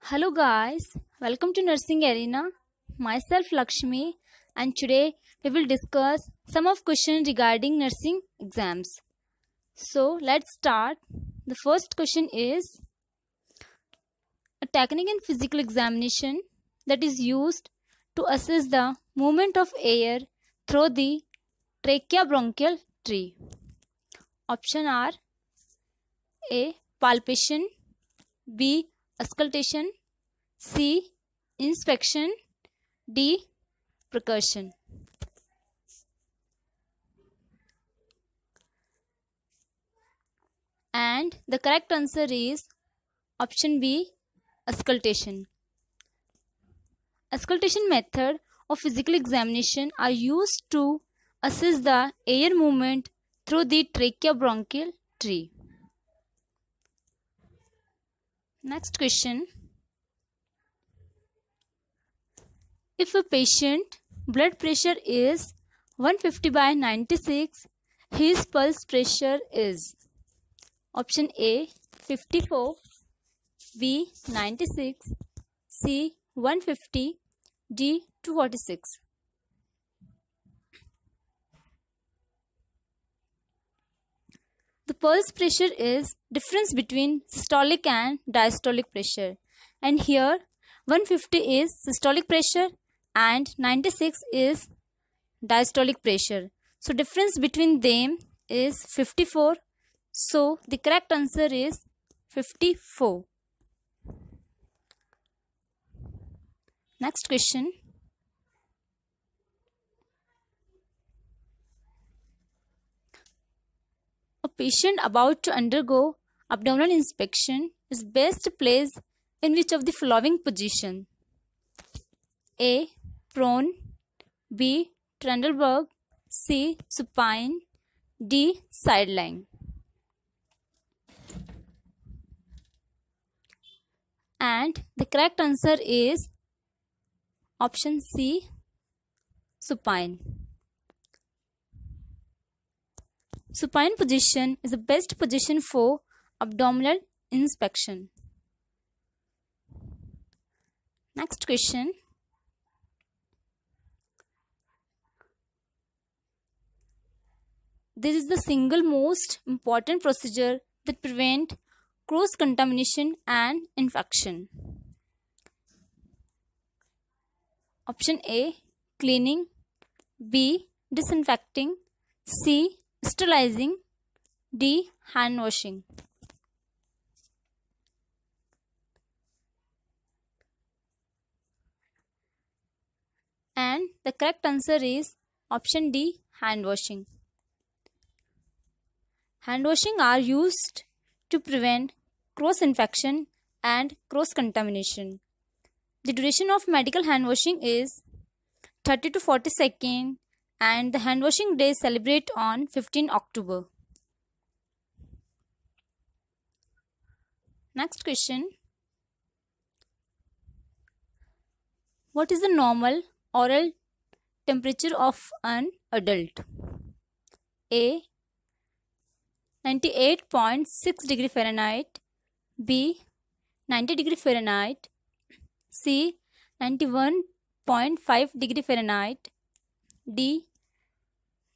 Hello guys, welcome to Nursing Arena. Myself Lakshmi, and today we will discuss some of questions regarding nursing exams. So let's start. The first question is a technique in physical examination that is used to assess the movement of air through the tracheobronchial tree. Option are A. Palpation, B. Auscultation, C. Inspection, D. Percussion. And the correct answer is option B. Auscultation. Auscultation method of physical examination are used to assess the air movement through the tracheobronchial tree. Next question. If a patient blood pressure is 150/96, his pulse pressure is option A 54, B 96, C 150, D 246. The pulse pressure is difference between systolic and diastolic pressure, and here 150 is systolic pressure and 96 is diastolic pressure. So difference between them is 54. So the correct answer is 54. Next question. A patient about to undergo abdominal inspection is best placed in which of the following position? A. Prone, B. Trendelenburg, C. Supine, D. Sideline. And the correct answer is option C. Supine. Supine position is the best position for abdominal inspection. Next question. This is the single most important procedure that prevent cross-contamination and infection. Option A. Cleaning, B. Disinfecting, C. Sterilizing, D. Hand washing. And the correct answer is option D. Hand washing. Hand washing are used to prevent cross-infection and cross-contamination. The duration of medical hand washing is 30 to 40 seconds, and the hand washing day celebrate on 15 October. Next question. What is the normal oral temperature of an adult? A. 98.6 degree Fahrenheit, B. 90 degree Fahrenheit, C. 91.5 degree Fahrenheit, D.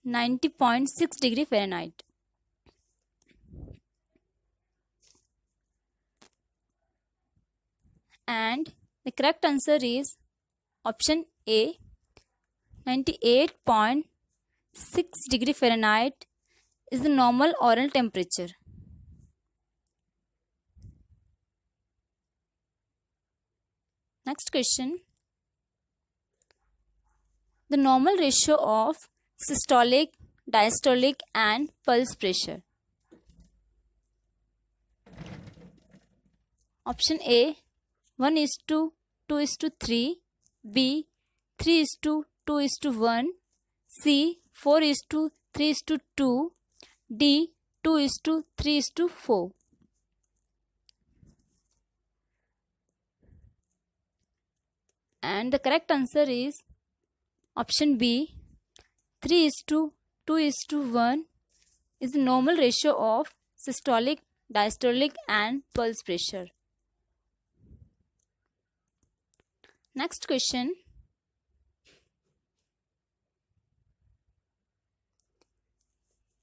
90.6 degree Fahrenheit. And the correct answer is option A. 98.6 degree Fahrenheit is the normal oral temperature. Next question. The normal ratio of systolic, diastolic and pulse pressure. Option A 1:2:3, B 3:2:1, C 4:3:2, D 2:3:4. And the correct answer is option B 3:2:1 is the normal ratio of systolic, diastolic and pulse pressure. Next question.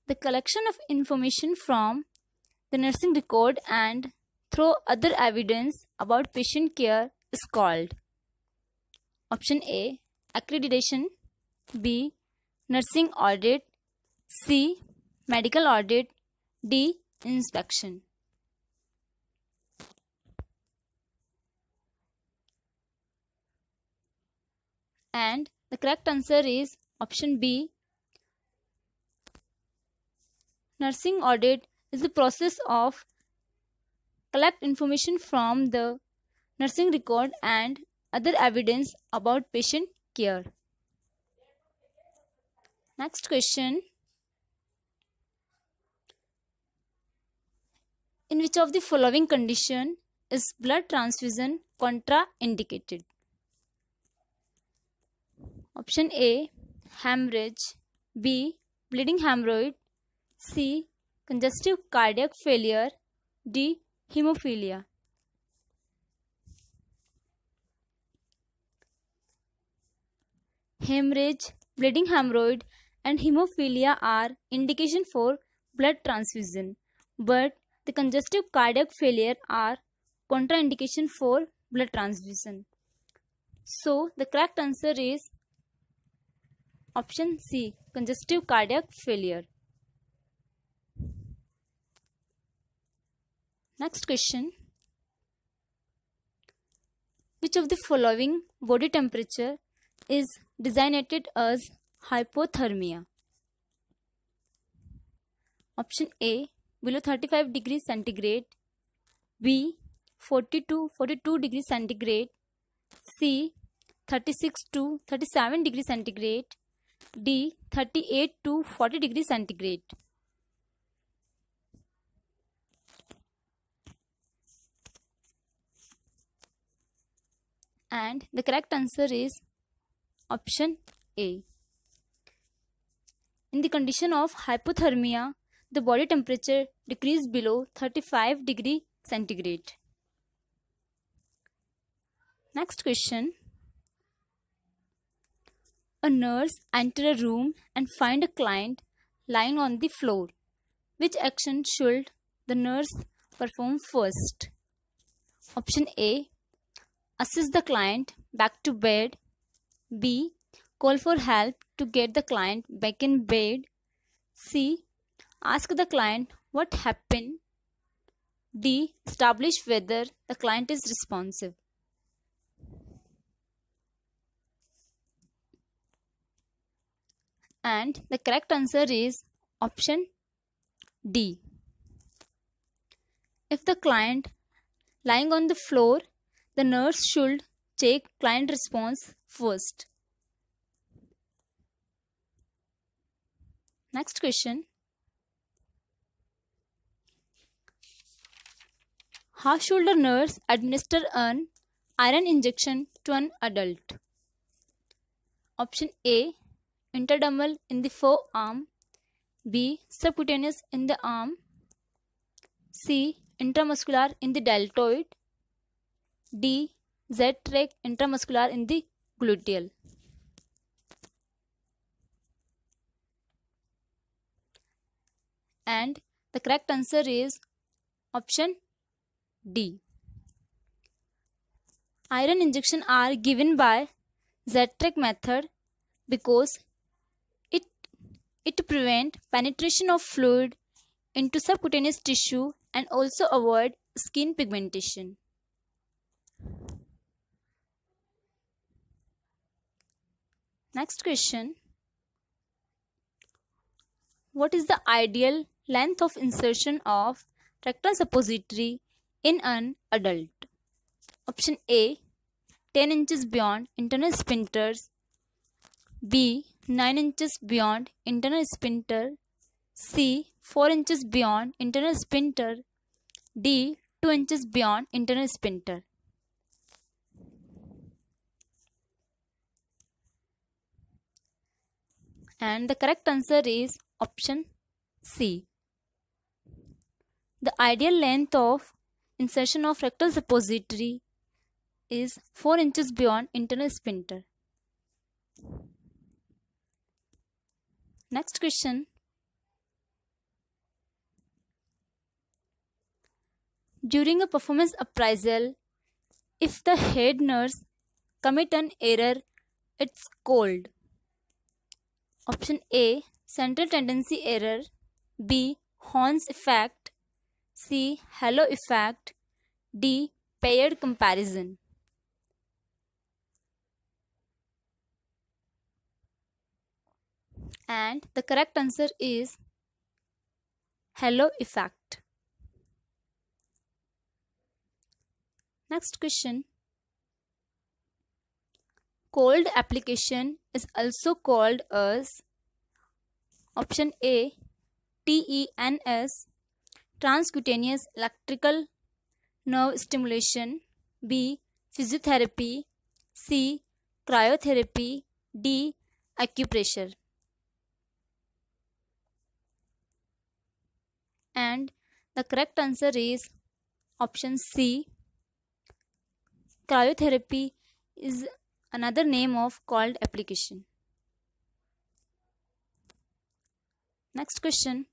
The collection of information from the nursing record and through other evidence about patient care is called option A. Accreditation, B. Nursing audit, C. Medical audit, D. Inspection. And the correct answer is option B. Nursing audit is the process of collect information from the nursing record and other evidence about patient care. Next question. In which of the following condition is blood transfusion contraindicated? Option A. Hemorrhage, B. Bleeding hemorrhoid, C. Congestive cardiac failure, D. Hemophilia. Hemorrhage, bleeding hemorrhoid and hemophilia are indication for blood transfusion, but the congestive cardiac failure are contraindication for blood transfusion. So the correct answer is option C, congestive cardiac failure. Next question. Which of the following body temperature is designated as hypothermia? Option A, below 35 degrees centigrade, B, 40 to 42 degrees centigrade, C, 36 to 37 degrees centigrade, D, 38 to 40 degrees centigrade. And the correct answer is option A. In the condition of hypothermia, the body temperature decreases below 35 degrees centigrade. Next question. A nurse enters a room and finds a client lying on the floor. Which action should the nurse perform first? Option A, assist the client back to bed, B, call for help to get the client back in bed, C, ask the client what happened, D, establish whether the client is responsive. And the correct answer is option D. If the client lying on the floor, the nurse should check client response first. Next question. How should a nurse administer an iron injection to an adult? Option A, intradermal in the forearm, B, subcutaneous in the arm, C, intramuscular in the deltoid, D, Z-track intramuscular in the gluteal. And the correct answer is option D. Iron injection are given by Z-track method because it prevents penetration of fluid into subcutaneous tissue and also avoid skin pigmentation. Next question. What is the ideal length of insertion of rectal suppository in an adult? Option A, 10 inches beyond internal sphincters, B, 9 inches beyond internal sphincter, C, 4 inches beyond internal sphincter, D, 2 inches beyond internal sphincter. And the correct answer is option C. The ideal length of insertion of rectal suppository is 4 inches beyond internal sphincter. Next question. During a performance appraisal, if the head nurse commit an error, it's called option A, central tendency error, B, Horn's effect, C, halo effect, D, paired comparison. And the correct answer is halo effect. Next question. Cold application is also called as option A, TENS, transcutaneous electrical nerve stimulation, B, physiotherapy, C, cryotherapy, D, acupressure. And the correct answer is option C. Cryotherapy is another name of cold application. Next question.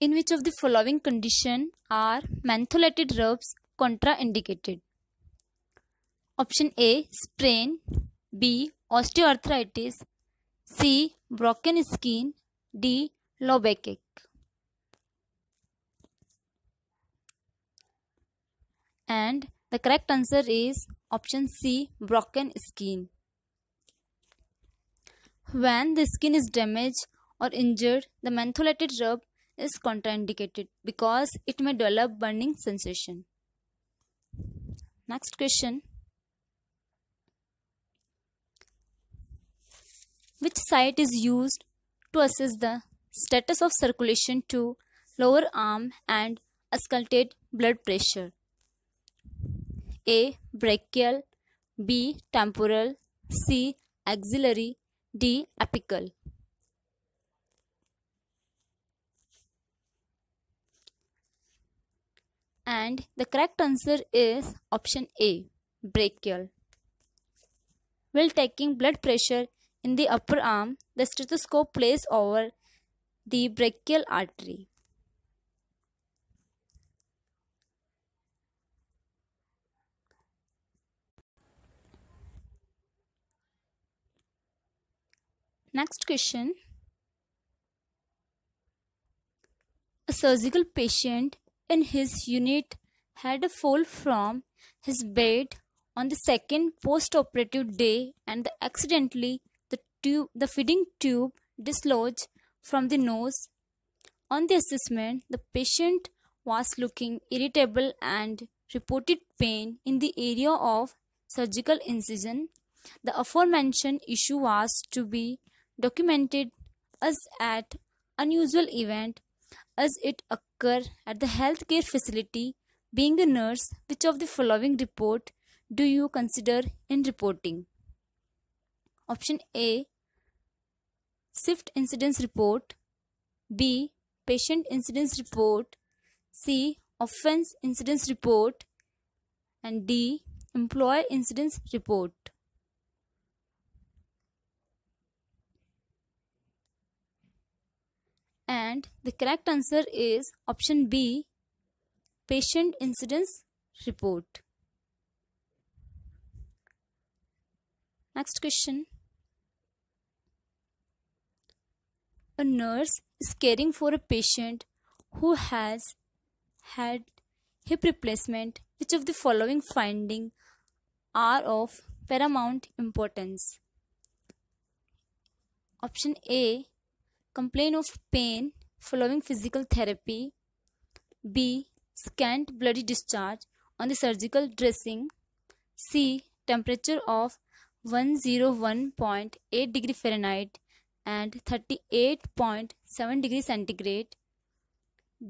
In which of the following condition are mentholated rubs contraindicated? Option A, sprain, B, osteoarthritis, C, broken skin, D, low backache. And the correct answer is option C, broken skin. When the skin is damaged or injured, the mentholated rub is contraindicated because it may develop burning sensation. Next question. Which site is used to assess the status of circulation to lower arm and auscultate blood pressure? A, brachial, B, temporal, C, axillary, D, apical. And the correct answer is option A, brachial. While taking blood pressure in the upper arm, the stethoscope plays over the brachial artery. Next question. A surgical patient in his unit had a fall from his bed on the second post-operative day and accidentally the feeding tube dislodged from the nose. On the assessment, the patient was looking irritable and reported pain in the area of surgical incision. The aforementioned issue was to be documented as an unusual event as it occurred at the healthcare facility. Being a nurse, which of the following report do you consider in reporting? Option A, shift incidence report, B, patient incidence report, C, offense incidence report, and D, employee incidence report. And the correct answer is option B, patient incidence report. Next question. A nurse is caring for a patient who has had hip replacement. Which of the following findings are of paramount importance? Option A, complain of pain following physical therapy. B, scant bloody discharge on the surgical dressing. C, temperature of 101.8 degree Fahrenheit and 38.7 degree centigrade.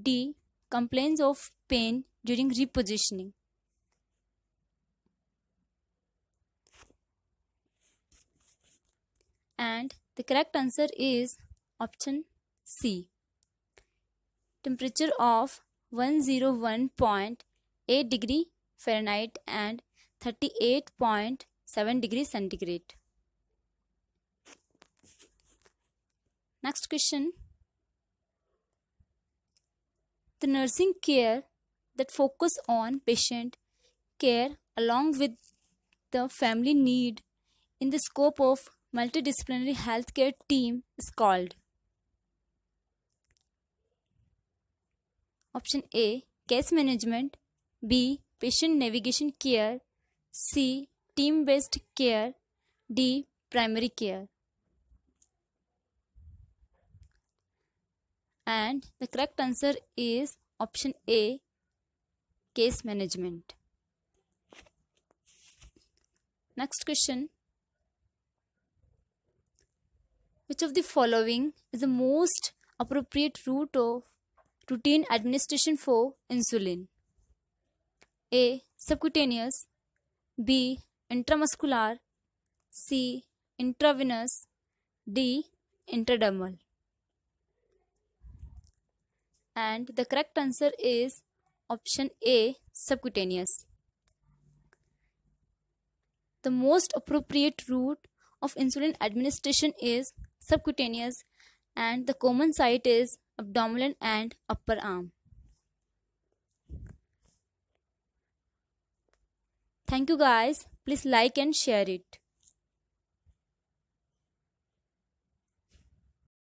D, complaints of pain during repositioning. And the correct answer is option C, temperature of 101.8 degree Fahrenheit and 38.7 degrees centigrade. Next question. The nursing care that focus on patient care along with the family need in the scope of multidisciplinary healthcare team is called. Option A, case management, B, patient navigation care, C, team-based care, D, primary care. And the correct answer is option A, case management. Next question. Which of the following is the most appropriate route of routine administration for insulin? A, subcutaneous, B, intramuscular, C, intravenous, D, intradermal. And the correct answer is option A, subcutaneous. The most appropriate route of insulin administration is subcutaneous, and the common site is abdominal and upper arm. Thank you guys. Please like and share it.